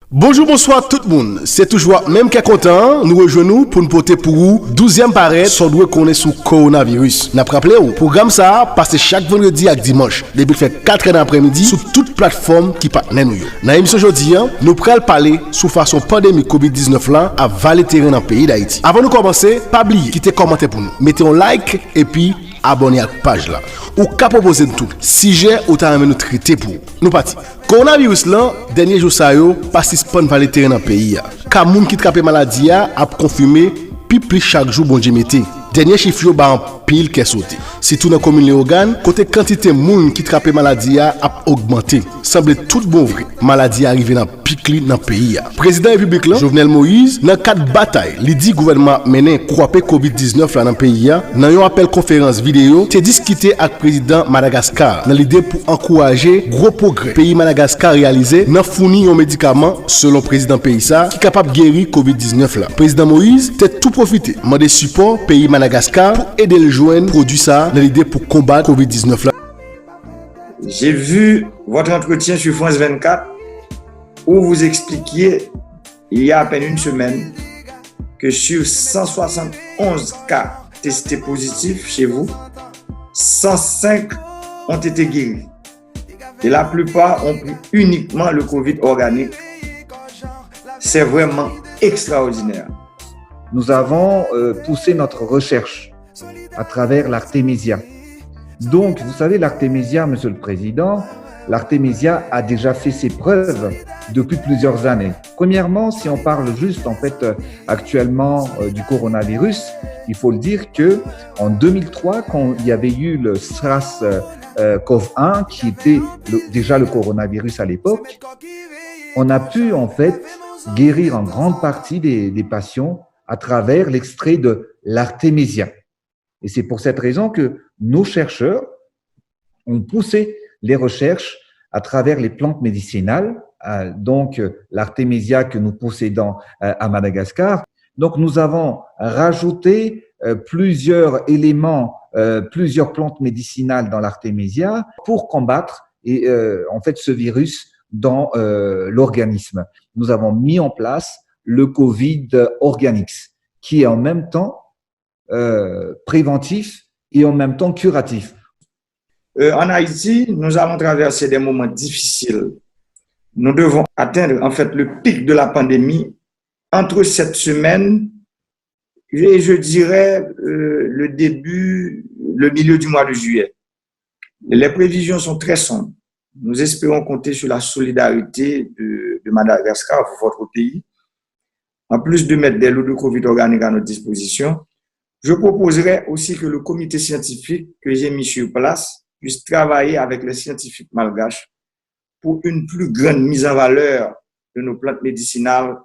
Bonjour, bonsoir tout le monde. C'est toujours même qui est content. Nous rejoignons pour nous porter pour vous 12e paraître sur doit qu'on est sous coronavirus. N'a rappelé au programme ça passe chaque vendredi à dimanche. Depuis fait 4 heures d'après-midi sur toute plateforme qui partenaire nous. Dans l'émission aujourd'hui, nous prenons parler sous façon pandémie Covid-19 là à valer terrain dans le pays d'Haïti. Avant de commencer, pas oublier quitter commenter pour nous. Mettez un like et puis abonnez à la page là. Ou qu'à proposer de tout. Sujet ou t'as nous traiter pour. Nous parti. Coronavirus là, dernier jour ça yo, participant dans le terrain dans le pays. Car moun qui trape maladie a confirmé plus chaque jour bon Dieu mettez. Dernier chiffre yo ba en pile qui sauté. Si tout dans commune Léogane, côté quantité moun qui trape maladie a augmenté. Semble tout bon vrai. Maladie arrivé dans pic dans pays. Président République là, Jovenel Moïse, dans cadre bataille, li dit gouvernement mené croiper COVID-19 là dans pays dans un appel conférence vidéo, t'es discuté avec président Madagascar dans l'idée pour encourager gros progrès pays Madagascar réalisé dans fournir un médicament selon président pays ça qui capable guérir COVID-19 là. Président Moïse t'es tout profité, mandé support pays Madagascar pour aider le joindre produit ça dans l'idée pour combattre COVID-19 là. J'ai vu votre entretien sur France 24 où vous expliquiez il y a à peine une semaine que sur 171 cas testés positifs chez vous, 105 ont été guéris. Et la plupart ont pris uniquement le Covid organique. C'est vraiment extraordinaire. Nous avons poussé notre recherche à travers l'Artemisia. Donc, vous savez, l'Artemisia, Monsieur le Président, l'Artemisia a déjà fait ses preuves depuis plusieurs années. Premièrement, si on parle juste, en fait, actuellement du coronavirus, il faut le dire que en 2003, quand il y avait eu le SARS-CoV-1, qui était déjà le coronavirus à l'époque, on a pu, en fait, guérir en grande partie des patients à travers l'extrait de l'Artemisia. Et c'est pour cette raison que nos chercheurs ont poussé les recherches à travers les plantes médicinales, donc l'Artemisia que nous possédons à Madagascar. Donc nous avons rajouté plusieurs éléments, plusieurs plantes médicinales dans l'Artemisia pour combattre en fait ce virus dans l'organisme. Nous avons mis en place le Covid Organics, qui est en même temps préventif et en même temps curatif. En Haïti, nous avons traversé des moments difficiles. Nous devons atteindre en fait le pic de la pandémie entre cette semaine et je dirais le milieu du mois de juillet. Les prévisions sont très sombres. Nous espérons compter sur la solidarité de Madagascar, votre pays. En plus de mettre des lots de Covid organiques à notre disposition, je proposerai aussi que le comité scientifique que j'ai mis sur place puisse travailler avec les scientifiques malgaches pour une plus grande mise en valeur de nos plantes médicinales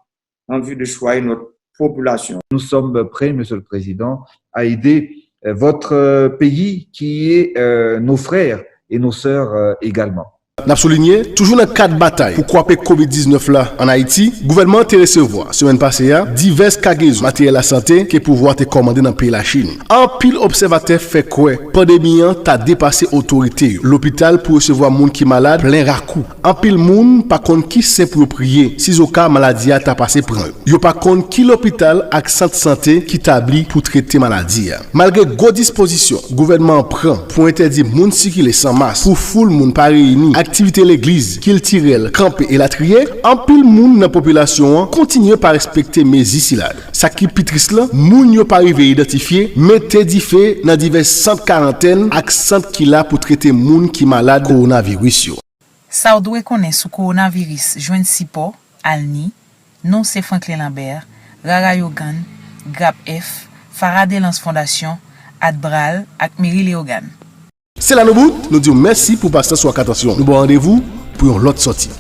en vue de soigner notre population. Nous sommes prêts, Monsieur le Président, à aider votre pays qui est nos frères et nos sœurs également. N'a souligné toujours dans cadre bataille pour croiper COVID-19 là en Haïti, gouvernement a recevoir semaine passée divers cargaisons matériel à santé qui pouvoir te commander dans pays la Chine. En pile observateur fait quoi pandémie t'a dépassé autorité. L'hôpital pour recevoir monde qui malade plein rakou. En pile monde par contre qui s'approprier si au cas maladie t'a passé prend. Yo par contre qui l'hôpital ak centre santé qui établi pour traiter maladie. Malgré gros dispositions, gouvernement prend pour interdire monde circuler sans masque pour foule monde pas réuni. Activité l'église, qu'il tirel, campé et la trier, en pile moun dans la population continue par respecter mes ici là. Ça qui pitris là, moun yo pas arrivé identifier, mettez di fait dans divers centres quarantaine ak centre qui là pour traiter moun qui malade coronavirus yo. Ça doit connaître sous coronavirus, joindre Sipo, Alni, non c'est Franklin Lambert, Rara Yogan, Grap F, Faraday Lance Fondation, Adbral ak Mary Léogane. C'est là nous bout, nous disons merci pour passer sur attention. Nous bon rendez-vous pour une autre sortie.